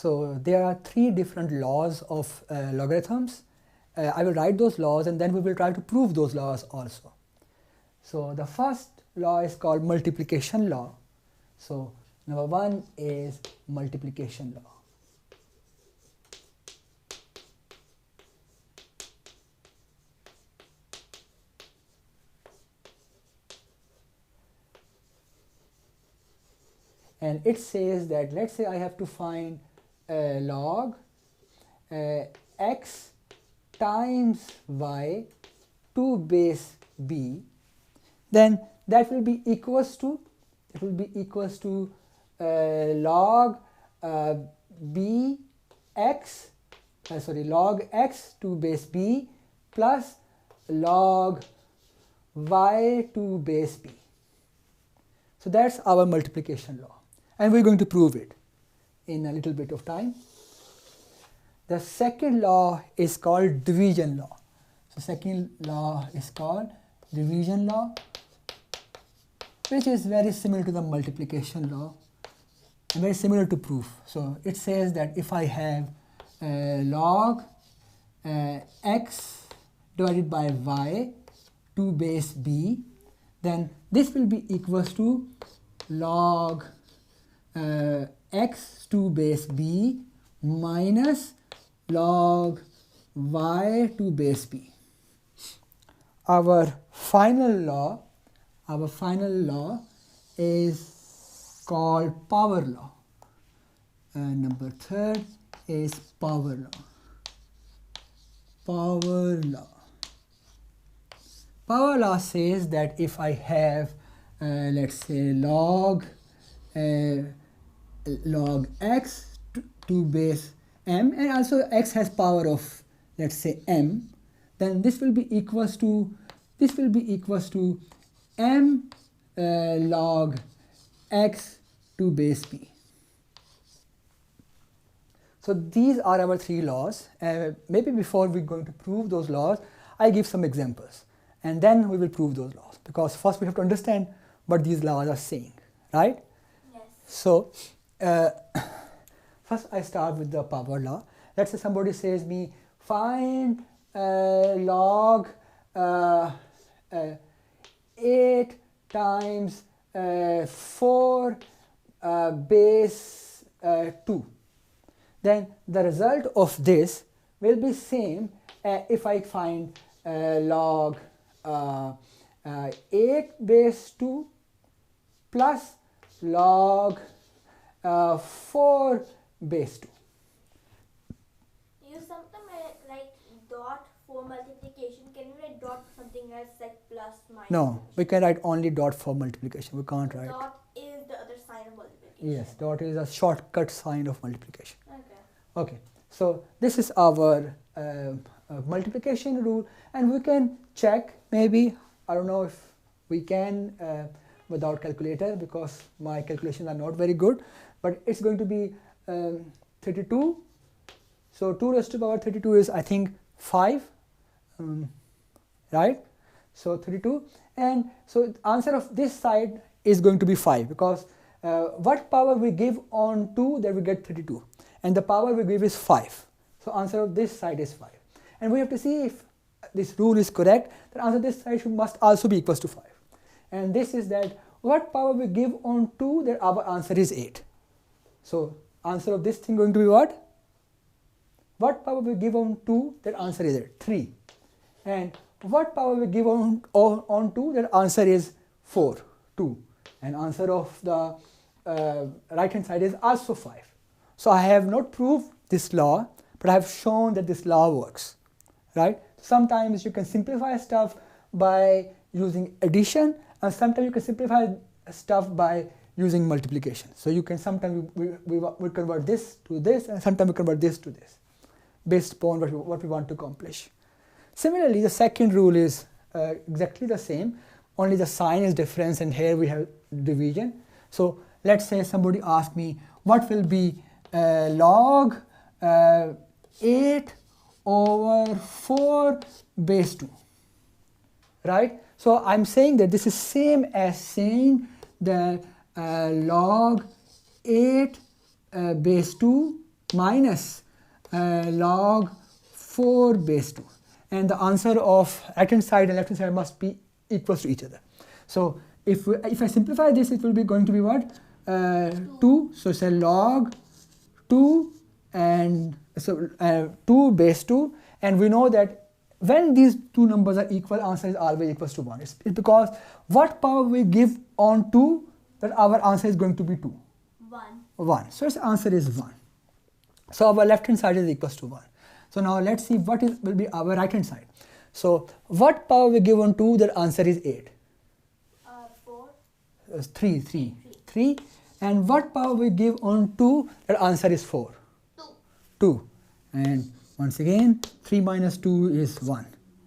So there are three different laws of logarithms. I will write those laws and then we will try to prove those laws also. So the first law is called multiplication law. So number one is multiplication law. And it says that, let's say I have to find log x times y to base b, then that will be equals to, log log x to base b plus log y to base b. So that's our multiplication law, and we're going to prove it in a little bit of time. The second law is called division law. So second law is called division law, which is very similar to the multiplication law and very similar to proof. So it says that if I have log x divided by y to base b, then this will be equals to log x to base b minus log y to base b. Our final law is called power law. Number third is power law. Power law says that if I have let's say log x to base m, and also x has power of, let's say, m, then this will be equals to m log x to base b. So these are our three laws. Maybe before we're going to prove those laws, I give some examples, and then we will prove those laws, because first we have to understand what these laws are saying, right? Yes. So first I start with the power law. Let's say somebody says me, find log 8 times 4 base 2. Then the result of this will be same if I find log 8 base 2 plus log 4 base 2. You sometimes write dot for multiplication. Can you write dot for something else like plus, minus? No, we can write only dot for multiplication. We can't write. Dot is the other sign of multiplication. Yes, dot is a shortcut sign of multiplication. Okay. Okay, so this is our multiplication rule, and we can check, maybe, I don't know if we can without calculator, because my calculations are not very good, but it's going to be 32. So 2 raised to the power 32 is, I think, 5, right? So 32, and so the answer of this side is going to be 5, because what power we give on 2, that we get 32, and the power we give is 5. So answer of this side is 5, and we have to see if this rule is correct. The answer of this side must also be equals to 5, and this is that what power we give on 2, that our answer is 8. So answer of this thing going to be what? What power we give on 2, that answer is 3. And what power we give on 2, that answer is 4, 2. And answer of the right hand side is also 5. So I have not proved this law, but I have shown that this law works, right? Sometimes you can simplify stuff by using addition, and sometimes you can simplify stuff by using multiplication. So you can sometimes we convert this to this, and sometimes we convert this to this, based upon what we want to accomplish. Similarly, the second rule is exactly the same, only the sign is different, and here we have division. So let's say somebody asks me, what will be log 8 over 4 base 2, right? So I'm saying that this is same as saying that log 8 base 2 minus log 4 base 2. And the answer of right hand side and left hand side must be equals to each other. So if I simplify this, it will be going to be what? 2. So it's a log 2 and so 2 base 2. And we know that when these two numbers are equal, answer is always equals to 1. It's because what power we give on 2, that our answer is going to be 2. 1. So its answer is 1. So our left hand side is equals to 1. So now let's see what will be our right hand side. So what power we give on 2, that answer is 8. 4. 3. And what power we give on 2, that answer is 4. 2. And once again, 3 minus 2 is 1.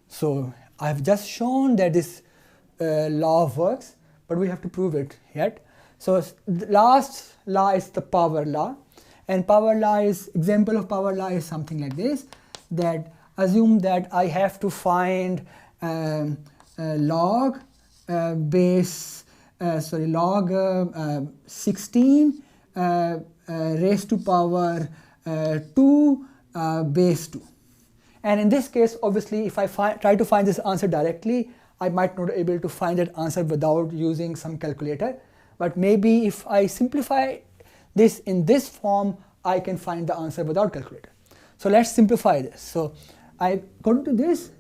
So I've just shown that this law works, but we have to prove it yet. So the last law is the power law. And power law is, example of power law is something like this, that assume that I have to find log 16 raised to power 2 base 2. And in this case, obviously, if I try to find this answer directly, I might not be able to find that answer without using some calculator. But maybe if I simplify this in this form, I can find the answer without calculator. So let's simplify this. So according to this,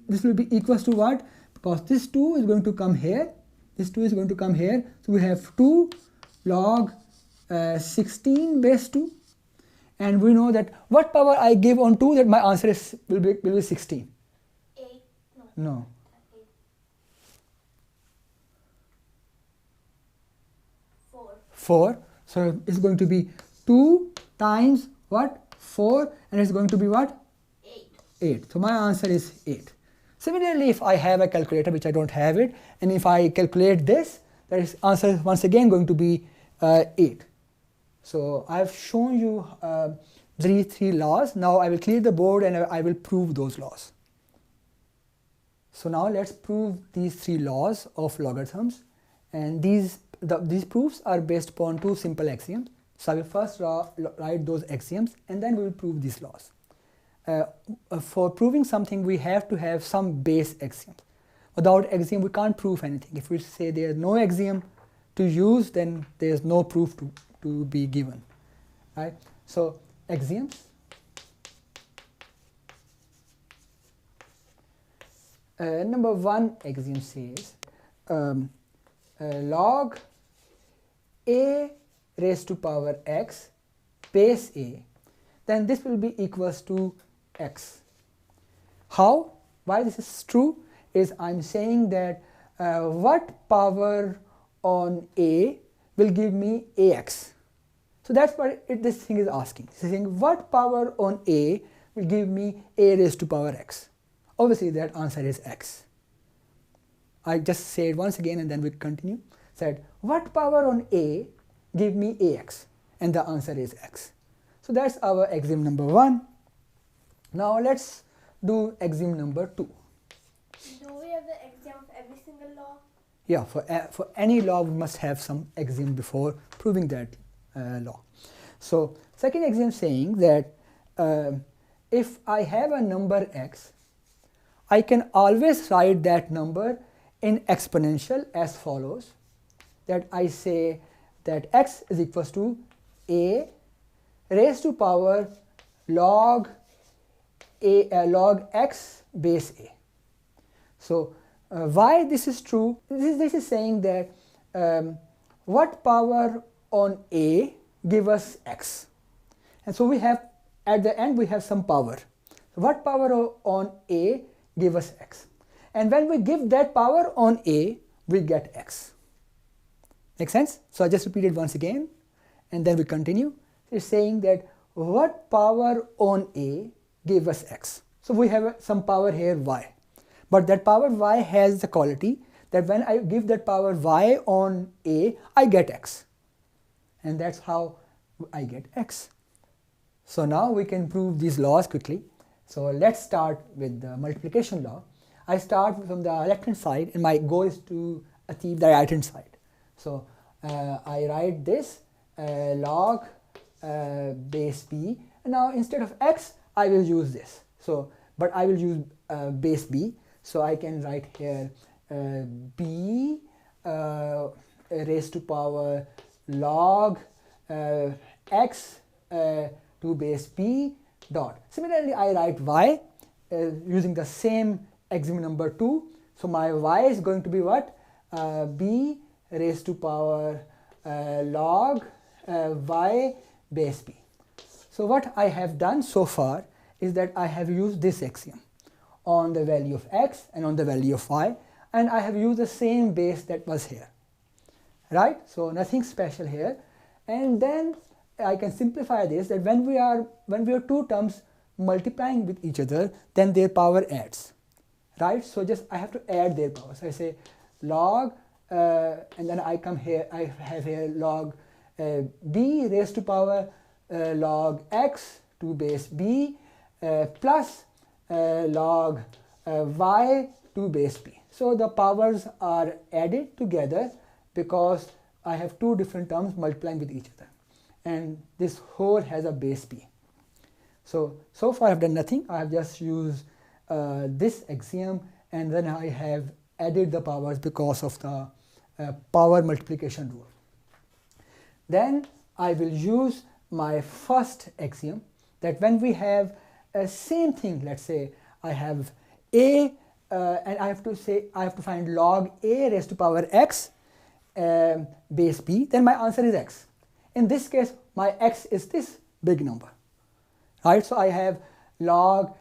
this will be equals to what? Because this 2 is going to come here. This 2 is going to come here. So we have 2 log 16 base 2. And we know that what power I give on 2, that my answer will be 16. 8. No. 4. So it's going to be 2 times what? 4, and it's going to be what? 8. So my answer is 8. Similarly, if I have a calculator, which I don't have it, and if I calculate this, that is answer once again going to be 8. So I've shown you these 3 laws. Now I will clear the board and I will prove those laws. So now let's prove these 3 laws of logarithms, and these proofs are based upon 2 simple axioms. So I will first write those axioms, and then we will prove these laws. For proving something, we have to have some base axioms. Without axiom, we can't prove anything. If we say there is no axiom to use, then there is no proof to be given. Right? So axioms. Number 1 axiom says log a raised to power x base a, then this will be equals to x. How? Why this is true is I'm saying that what power on a will give me ax. So that's what this thing is asking. It's saying what power on a will give me a raised to power x. Obviously that answer is x. I just say it once again and then we continue. Said what power on a give me ax, and the answer is x. So that's our axiom number 1. Now let's do axiom number 2. Do we have the axiom of every single law? Yeah, for any law we must have some axiom before proving that law. So second axiom saying that if I have a number x, I can always write that number in exponential as follows, that I say that x is equals to a raised to power log x base a. So why this is true? This is saying that what power on a give us x, and so we have at the end we have some power. So what power on a give us x, and when we give that power on a we get x. Make sense? So I just repeat it once again and then we continue. It's saying that what power on a give us x. So we have some power here y, but that power y has the quality that when I give that power y on a, I get x, and that's how I get x. So now we can prove these laws quickly. So let's start with the multiplication law. I start from the left hand side and my goal is to achieve the right hand side. So I write this log base b. And now instead of x, I will use this. So, but I will use base b. So I can write here b raised to power log x to base b dot. Similarly, I write y using the same axiom number 2. So my y is going to be what? B raised to power log y base b. So what I have done so far is that I have used this axiom on the value of x and on the value of y, and I have used the same base that was here, right? So nothing special here. And then I can simplify this, that when we are two terms multiplying with each other, then their power adds, right? So just I have to add their power. So I say log and then I come here, I have here log b raised to power log x to base b plus log y to base b. So the powers are added together because I have two different terms multiplying with each other, and this whole has a base b. So far I have done nothing. I have just used this axiom, and then I have added the powers because of the power multiplication rule. Then I will use my first axiom, that when we have a same thing, let's say I have a and I have to find log a raised to power x base b, then my answer is x. In this case, my x is this big number, right? So I have log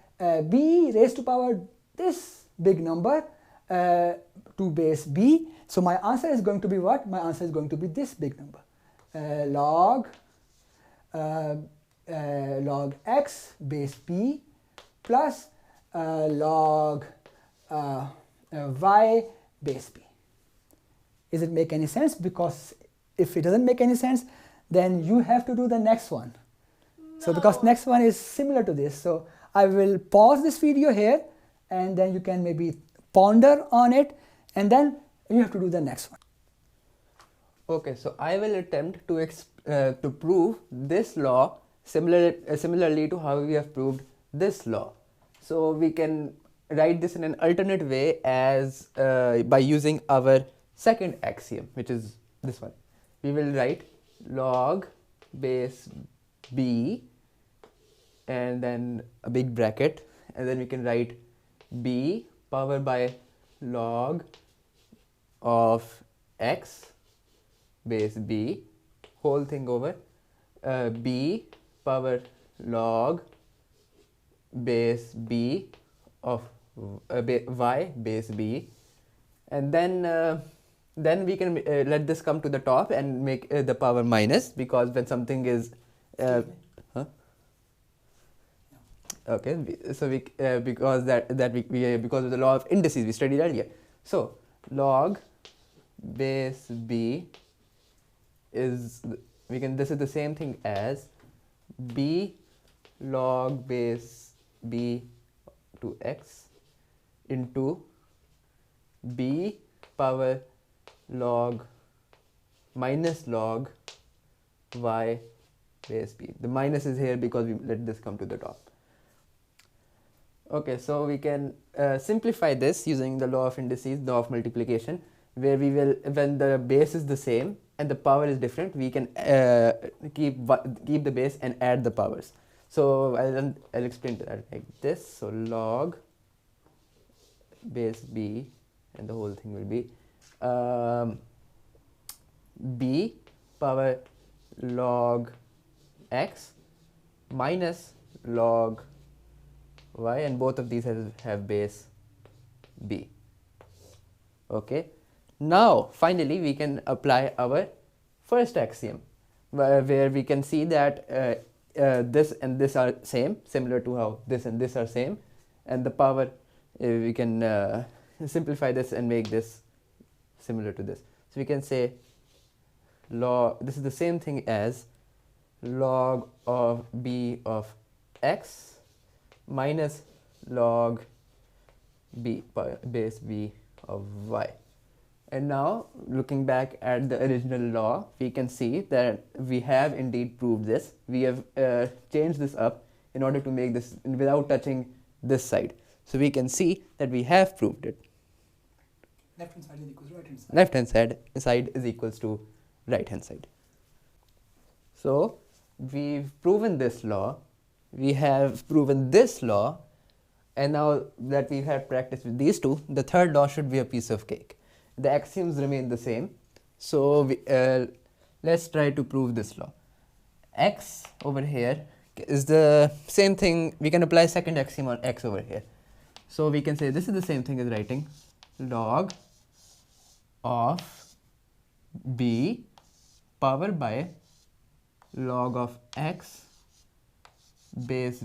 b raised to power this big number to base b. So my answer is going to be what? My answer is going to be this big number, log x base b plus log y base b. Does it make any sense? Because if it doesn't make any sense, then you have to do the next one. No. So because next one is similar to this, so I will pause this video here, and then you can maybe ponder on it, and then you have to do the next one. Okay, so I will attempt to prove this law similarly to how we have proved this law. So we can write this in an alternate way as by using our second axiom, which is this one. We will write log base b and then a big bracket, and then we can write b powered by log of x base b whole thing over b power log base b of y base b, and then we can let this come to the top and make the power minus, because when something is okay, so we because because of the law of indices we studied earlier. So log base b is this is the same thing as b log base b to x into b power log minus log y base b. The minus is here because we let this come to the top. Okay, so we can simplify this using the law of indices, law of multiplication, where we will, when the base is the same and the power is different, we can keep the base and add the powers. So I'll explain that like this. So log base b, and the whole thing will be b power log x minus log y, and both of these have base b. Okay, now finally we can apply our first axiom, where we can see that this and this are similar to how this and this are same, and the power we can simplify this and make this similar to this. So we can say this is the same thing as log of b of x minus log b base b of y. And now, looking back at the original law, we can see that we have indeed proved this. We have changed this up in order to make this without touching this side. So we can see that we have proved it. Left hand side is equal to right hand side. Left hand side is equals to right hand side. So we've proven this law, we have proven this law, and now that we've had practice with these two, the third law should be a piece of cake. The axioms remain the same. So let's try to prove this law. X over here is the same thing. We can apply second axiom on x over here. So we can say this is the same thing as writing log of b power by log of x base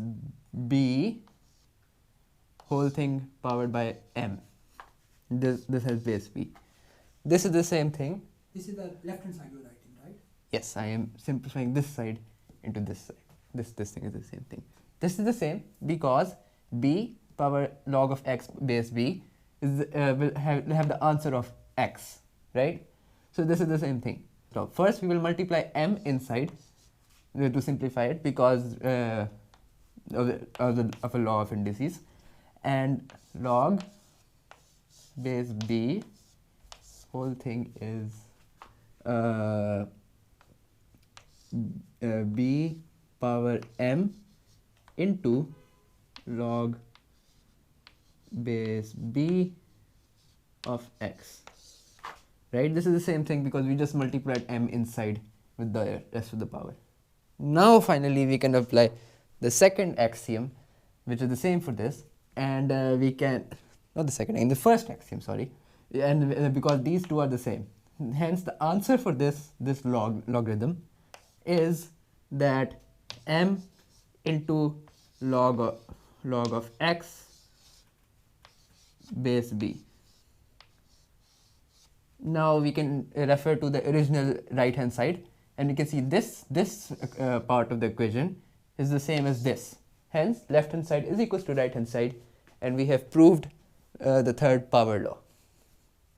b whole thing powered by m. This has base b. This is the same thing. This is the left hand side you're writing, right? Yes, I am simplifying this side into this side. This thing is the same thing. This is the same because b power log of x base b is will have the answer of x, right? So this is the same thing. So first we will multiply m inside to simplify it because of a law of indices, and log base b whole thing is b power m into log base b of x, right? This is the same thing because we just multiplied m inside with the rest of the power. Now finally we can apply the second axiom, which is the same for this, and we can, not the second, in the first axiom, sorry, and because these two are the same, hence the answer for this logarithm is that m into log of x base b. Now we can refer to the original right hand side, and you can see this part of the equation is the same as this. Hence left hand side is equals to right hand side, and we have proved the third power law.